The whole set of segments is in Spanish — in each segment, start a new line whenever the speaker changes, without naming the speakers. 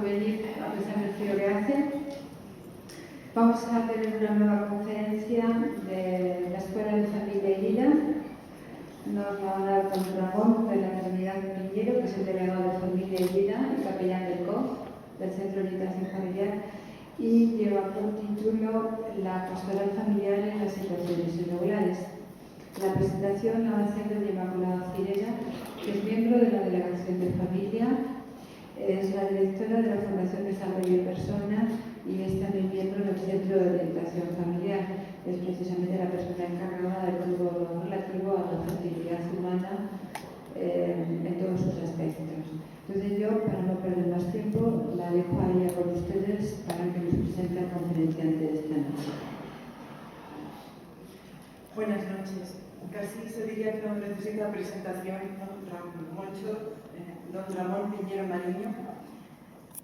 por venir a pesar del frío que hace. Vamos a tener una nueva conferencia de la Escuela de Familia y Vida. Nos va a dar don Ramón de la Trinidad Piñero, que es el delegado de Familia y Vida y capellán del COF, del Centro de Orientación Familiar, y lleva por título La pastoral familiar en las situaciones irregulares. La presentación la va a hacer doña Inmaculada Cirera, que es miembro de la Delegación de Familia, es la directora de la Fundación Desarrollo de Personas y es también miembro del Centro de Orientación Familiar. Es precisamente la persona encargada de todo lo relativo a la fertilidad humana en todos sus aspectos. Entonces yo, para no perder más tiempo, la dejo a ella con ustedes para que nos presente al conferenciante de esta noche.
Buenas noches. Casi se diría que no necesita presentación don Ramón Piñero Mariño.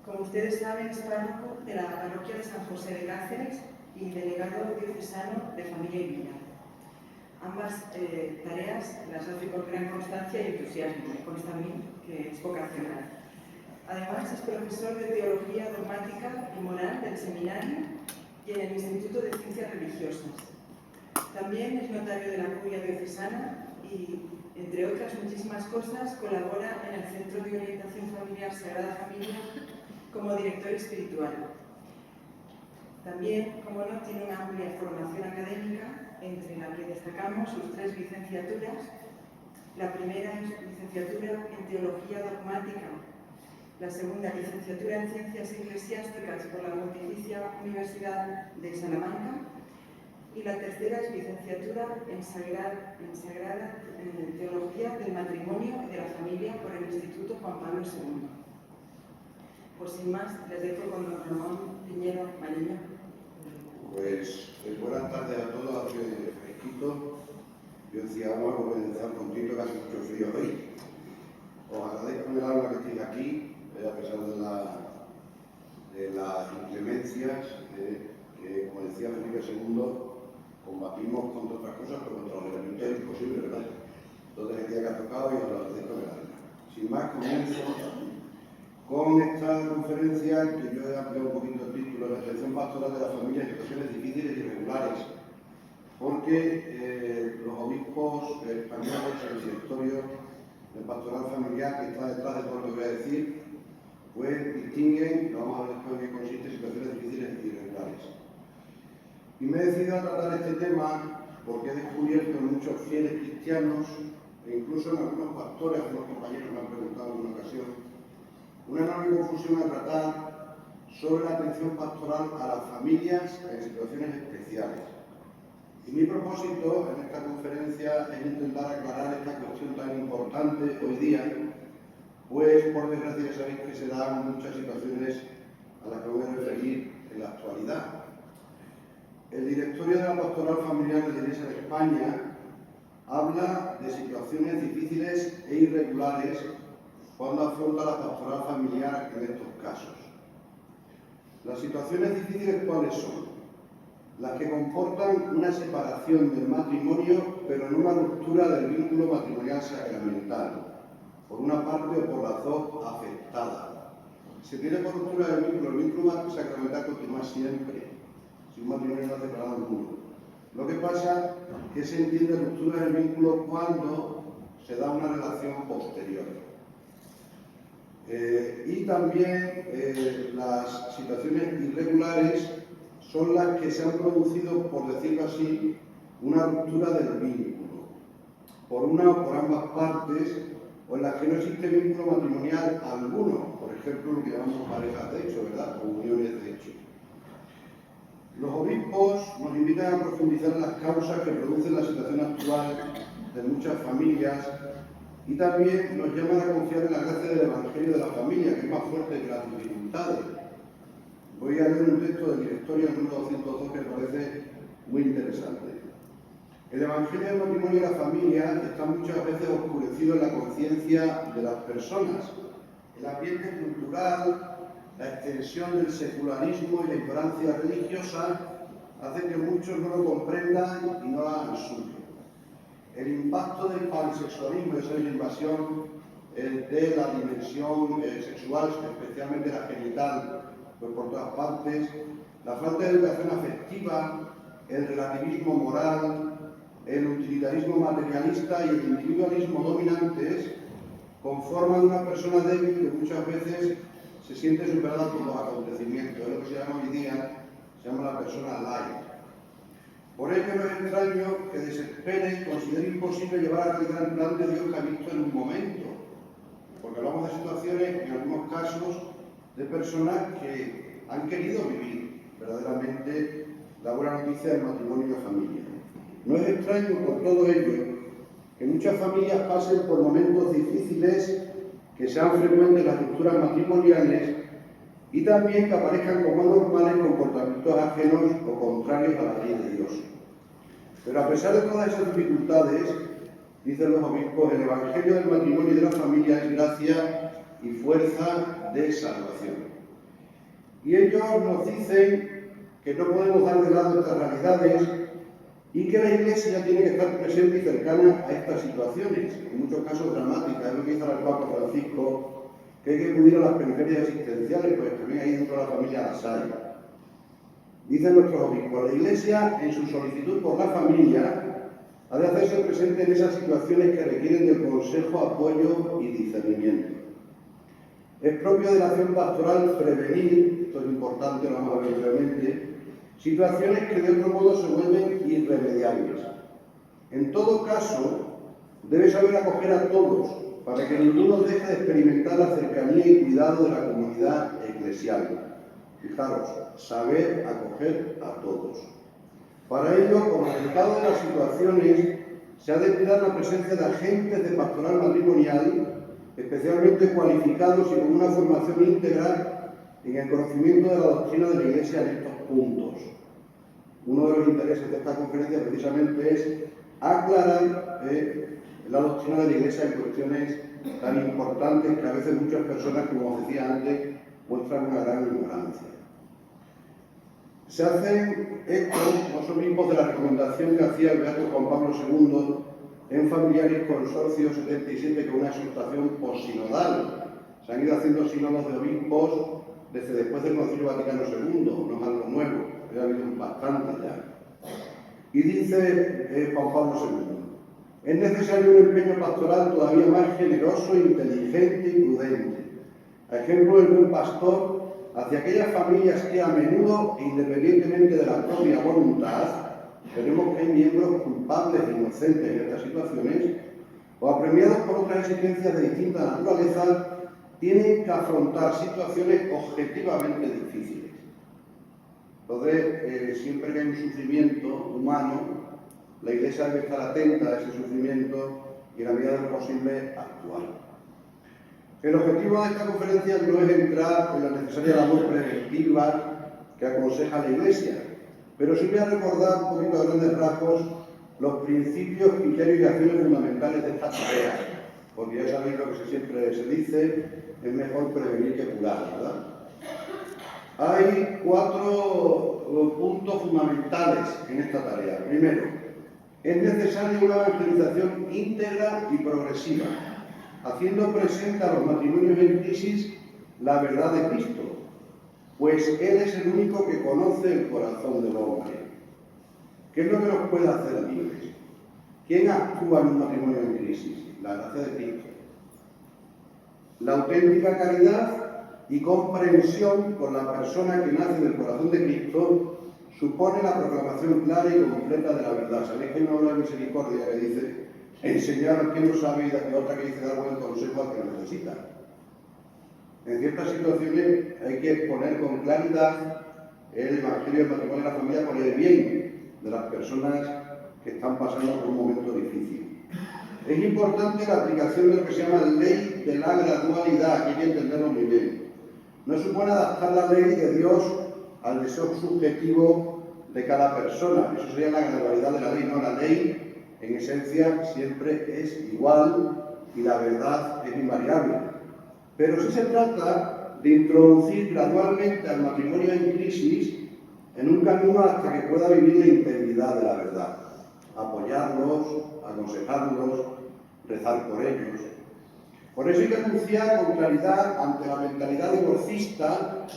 Como ustedes saben, es párroco de la parroquia de San José de Cáceres y delegado diocesano de Familia y Vida. Ambas tareas las hace con gran constancia y entusiasmo, me consta a mí que es vocacional. Además, es profesor de Teología Dogmática y Moral del Seminario y en el Instituto de Ciencias Religiosas. También es notario de la Curia Diocesana y, entre otras muchísimas cosas, colabora en el Centro de Orientación Familiar Sagrada Familia como director espiritual. También, como no, tiene una amplia formación académica, entre la que destacamos sus 3 licenciaturas. La primera es licenciatura en Teología Dogmática, la segunda licenciatura en Ciencias Eclesiásticas por la Pontificia Universidad de Salamanca y la tercera es licenciatura en Sagrada Teología del Matrimonio y de la Familia por el Instituto Juan Pablo II. Pues sin más, les dejo con don Ramón Piñero Mariño.
Pues buenas tardes a todos, hace fresquito. Yo decía, vamos a comenzar con Tito, que hace mucho frío hoy. Os agradezco el alma que estéis aquí, a pesar de las inclemencias que, como decía Felipe II, combatimos contra otras cosas, pero contra los elementos es imposible, ¿verdad? Entonces el día que ha tocado y os lo agradezco el alma. Sin más, comienzo con esta conferencia que yo he ampliado un poquito el título, la atención pastoral de la familia en situaciones difíciles y irregulares, porque los obispos españoles, el directorio del pastoral familiar que está detrás de todo lo que voy a decir, pues distinguen, lo vamos a ver después en qué consiste, situaciones difíciles y irregulares. Y me he decidido a tratar este tema porque he descubierto en muchos fieles cristianos, e incluso en algunos pastores, algunos compañeros me han preguntado en una ocasión, una enorme confusión a tratar sobre la atención pastoral a las familias en situaciones especiales. Y mi propósito en esta conferencia es intentar aclarar esta cuestión tan importante hoy día, pues por desgracia sabéis que se dan muchas situaciones a las que voy a referir en la actualidad. El directorio de la Pastoral Familiar de la Iglesia de España habla de situaciones difíciles e irregulares cuando afronta la pastoral familiar en estos casos. Las situaciones difíciles, ¿cuáles son? Las que comportan una separación del matrimonio, pero en una ruptura del vínculo matrimonial sacramental, por una parte o por las dos afectadas. Se tiene por ruptura del vínculo, el vínculo sacramental continúa siempre, si un matrimonio no ha separado alguno. Lo que pasa es que se entiende ruptura del vínculo cuando se da una relación posterior. Y también las situaciones irregulares son las que se han producido, por decirlo así, una ruptura del vínculo, por una o por ambas partes, o en las que no existe vínculo matrimonial alguno, por ejemplo, lo que llamamos parejas de hecho, ¿verdad? O uniones de hecho. Los obispos nos invitan a profundizar en las causas que producen la situación actual de muchas familias y también nos llaman a confiar en la gracia del Evangelio de la familia, que es más fuerte que las dificultades. Voy a leer un texto del directorio número 202 que me parece muy interesante. El Evangelio del matrimonio y la familia está muchas veces oscurecido en la conciencia de las personas. El ambiente cultural, la extensión del secularismo y la ignorancia religiosa hacen que muchos no lo comprendan y no lo hagan suyo. El impacto del pansexualismo, esa es la invasión de la dimensión sexual, especialmente la genital, pues por todas partes, la falta de educación afectiva, el relativismo moral, el utilitarismo materialista y el individualismo dominantes conforman una persona débil que muchas veces se siente superada por los acontecimientos. Es lo que se llama hoy día, se llama la persona light. Por ello no es extraño que desespere y considere imposible llevar a realizar el plan de Dios que ha visto en un momento, porque hablamos de situaciones, en algunos casos, de personas que han querido vivir verdaderamente la buena noticia del matrimonio y la familia. No es extraño por todo ello que muchas familias pasen por momentos difíciles, que sean frecuentes las rupturas matrimoniales y también que aparezcan como normales comportamientos ajenos o contrarios a la ley de Dios. Pero a pesar de todas esas dificultades, dicen los obispos, el Evangelio del matrimonio y de la familia es gracia y fuerza de salvación. Y ellos nos dicen que no podemos dar de lado estas realidades y que la Iglesia tiene que estar presente y cercana a estas situaciones, en muchos casos dramáticas. Es lo que dice el Papa Francisco, que hay que acudir a las periferias existenciales, pues también ahí dentro de la familia las hay. Dicen nuestros obispos, la Iglesia, en su solicitud por la familia, ha de hacerse presente en esas situaciones que requieren del consejo, apoyo y discernimiento. Es propio de la acción pastoral prevenir, esto es importante, lo vamos a ver brevemente, situaciones que de otro modo se vuelven irremediables. En todo caso, debe saber acoger a todos, para que ninguno deje de experimentar la cercanía y cuidado de la comunidad eclesial. Fijaros, saber acoger a todos. Para ello, como resultado de las situaciones, se ha de cuidar la presencia de agentes de pastoral matrimonial, especialmente cualificados y con una formación íntegra en el conocimiento de la doctrina de la Iglesia en estos puntos. Uno de los intereses de esta conferencia precisamente es aclarar la doctrina de la Iglesia en cuestiones tan importantes que a veces muchas personas, como os decía antes, muestran una gran ignorancia. Se hacen eco los obispos de la recomendación que hacía el beato Juan Pablo II en Familiaris Consorcio 77 con una exhortación posinodal. Se han ido haciendo sínodos de obispos desde después del Concilio Vaticano II, no es algo nuevo, ha habido bastante ya. Y dice Juan Pablo II, es necesario un empeño pastoral todavía más generoso, inteligente y prudente, a ejemplo del buen pastor hacia aquellas familias que a menudo, e independientemente de la propia voluntad, tenemos que hay miembros culpables e inocentes en estas situaciones, o apremiados por otras exigencias de distinta naturaleza, tienen que afrontar situaciones objetivamente difíciles. Entonces, siempre que hay un sufrimiento humano, la Iglesia debe estar atenta a ese sufrimiento y, en la medida de lo posible, actuar. El objetivo de esta conferencia no es entrar en la necesaria labor preventiva que aconseja la Iglesia, pero sí voy a recordar un poquito a grandes rasgos los principios, criterios y acciones fundamentales de esta tarea, porque ya sabéis lo que siempre se dice, es mejor prevenir que curar, ¿verdad? Hay 4 puntos fundamentales en esta tarea. Primero, es necesaria una evangelización íntegra y progresiva, haciendo presente a los matrimonios en crisis la verdad de Cristo, pues Él es el único que conoce el corazón del hombre. ¿Qué es lo que nos puede hacer libres? ¿Quién actúa en un matrimonio en crisis? La gracia de Cristo. La auténtica caridad y comprensión con la persona que nace del corazón de Cristo supone la proclamación clara y completa de la verdad. ¿Sabéis que hay una obra de misericordia que dice enseñar al que no sabe y otra que dice dar buen consejo al que lo necesita? En ciertas situaciones hay que exponer con claridad el Evangelio del matrimonio y la familia por el bien de las personas que están pasando por un momento difícil. Es importante la aplicación de lo que se llama ley de la gradualidad, que hay que entenderlo muy bien. No supone adaptar la ley de Dios al deseo subjetivo de cada persona. Eso sería la gradualidad de la ley. No, la ley, en esencia, siempre es igual y la verdad es invariable. Pero sí se trata de introducir gradualmente al matrimonio en crisis en un camino hasta que pueda vivir la integridad de la verdad. Apoyarlos, aconsejarlos, rezar por ellos. Por eso hay que anunciar con claridad ante la mentalidad divorcista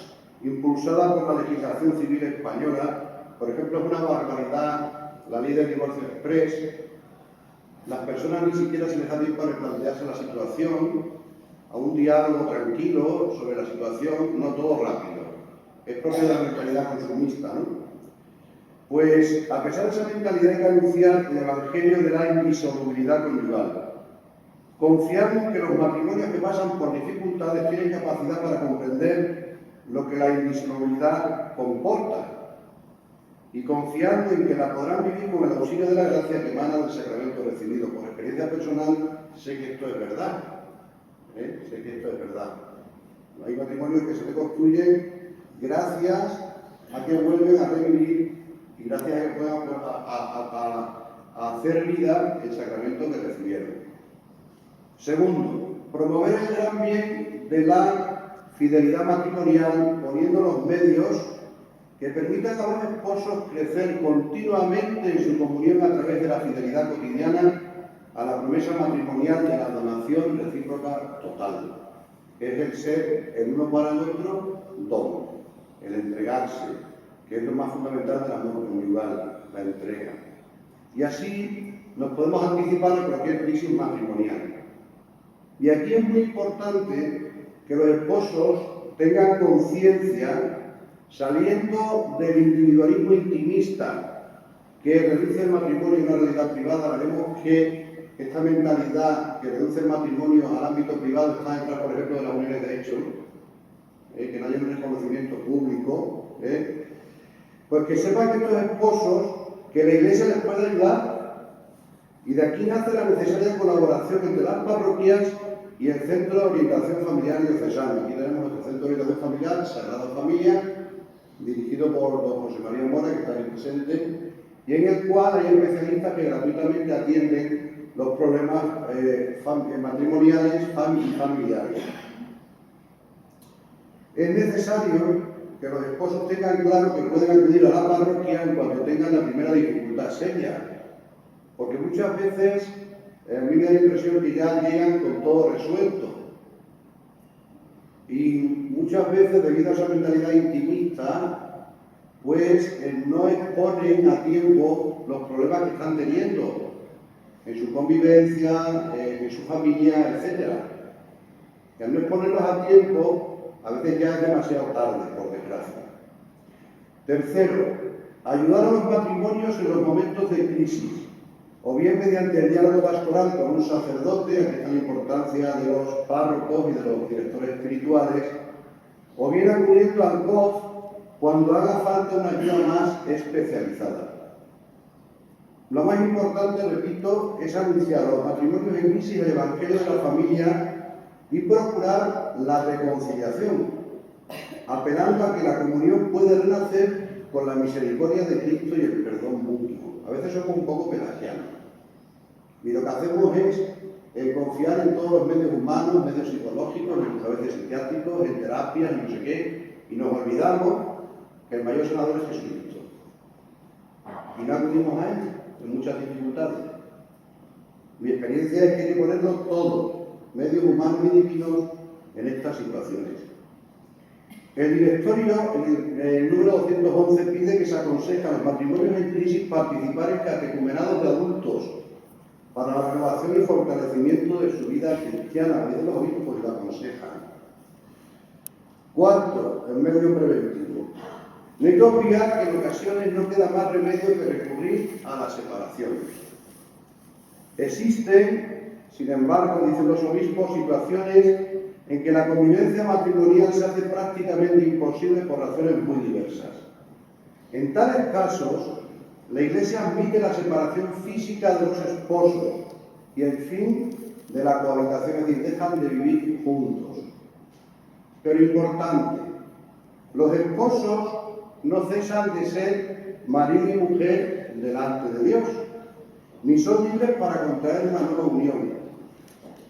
impulsada por la legislación civil española. Por ejemplo, es una barbaridad la ley del divorcio exprés. Las personas ni siquiera se les da tiempo a replantearse la situación, a un diálogo tranquilo sobre la situación, no todo rápido. Es propio de la mentalidad consumista, ¿no? Pues, a pesar de esa mentalidad, hay que anunciar el evangelio de la indisolubilidad conyugal. Confiamos que los matrimonios que pasan por dificultades tienen capacidad para comprender lo que la indisolubilidad comporta y confiando en que la podrán vivir con el auxilio de la gracia que emana del sacramento recibido. Por experiencia personal, sé que esto es verdad. Sé que esto es verdad. Hay matrimonios que se reconstruyen gracias a que vuelven a revivir y gracias a que puedan a hacer vida el sacramento que recibieron. Segundo, promover el gran bien de la fidelidad matrimonial poniendo los medios que permitan a los esposos crecer continuamente en su comunión a través de la fidelidad cotidiana a la promesa matrimonial de la donación recíproca total, que es el ser el uno para el otro don, el entregarse, que es lo más fundamental del amor conyugal, la entrega. Y así nos podemos anticipar a cualquier crisis matrimonial. Y aquí es muy importante que los esposos tengan conciencia, saliendo del individualismo intimista que reduce el matrimonio a una realidad privada. Veremos que esta mentalidad que reduce el matrimonio al ámbito privado está detrás, por ejemplo, de las uniones de hecho, que no haya un reconocimiento público, pues que sepan que estos esposos, que la Iglesia les puede ayudar, y de aquí nace la necesaria colaboración entre las parroquias y el Centro de Orientación Familiar Diocesano. Aquí tenemos nuestro Centro de Orientación Familiar, Sagrada Familia, dirigido por don José María Mora, que está aquí presente, y en el cual hay especialistas que gratuitamente atienden los problemas matrimoniales y familiares. Es necesario que los esposos tengan claro que pueden acudir a la parroquia en cuanto tengan la primera dificultad seria, porque muchas veces a mí me da la impresión que ya llegan con todo resuelto. Y muchas veces, debido a esa mentalidad intimista, pues no exponen a tiempo los problemas que están teniendo en su convivencia, en su familia, etc. Y al no exponerlos a tiempo, a veces ya es demasiado tarde, por desgracia. Tercero, ayudar a los matrimonios en los momentos de crisis, o bien mediante el diálogo pastoral con un sacerdote, aquí está la importancia de los párrocos y de los directores espirituales, o bien acudiendo al COF cuando haga falta una ayuda más especializada. Lo más importante, repito, es anunciar a los matrimonios en crisis el Evangelio de la familia y procurar la reconciliación, apelando a que la comunión puede renacer con la misericordia de Cristo y el perdón mutuo. A veces somos un poco pelagianos. Y lo que hacemos es confiar en todos los medios humanos, medios psicológicos, incluso a veces psiquiátricos, en terapias, y no sé qué, y nos olvidamos que el mayor sanador es Jesucristo. Y no acudimos a él en muchas dificultades. Mi experiencia es que hay que ponerlo todo, medios humanos y divinos, en estas situaciones. El directorio, en el número 211, pide que se aconseje a los matrimonios en crisis participar en catecumenados de adultos para la renovación y fortalecimiento de su vida cristiana. A veces los obispos lo aconsejan. Cuarto, el medio preventivo. No hay que olvidar que en ocasiones no queda más remedio que recurrir a la separación. Existen, sin embargo, dicen los obispos, situaciones en que la convivencia matrimonial se hace prácticamente imposible por razones muy diversas. En tales casos, la Iglesia admite la separación física de los esposos y el fin de la cohabitación, es decir, dejan de vivir juntos. Pero importante, los esposos no cesan de ser marido y mujer delante de Dios, ni son libres para contraer una nueva unión.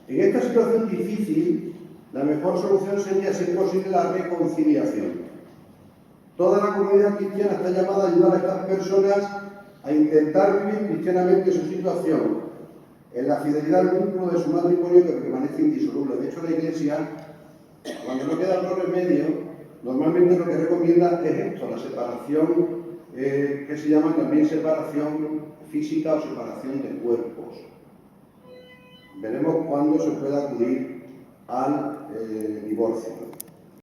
En esta situación difícil, la mejor solución sería, si es posible, la reconciliación. Toda la comunidad cristiana está llamada a ayudar a estas personas a intentar vivir cristianamente su situación, en la fidelidad al vínculo de su matrimonio que permanece indisoluble. De hecho, la Iglesia, cuando no queda otro remedio, normalmente lo que recomienda es esto, la separación, que se llama también separación física o separación de cuerpos. Veremos cuándo se puede acudir al divorcio.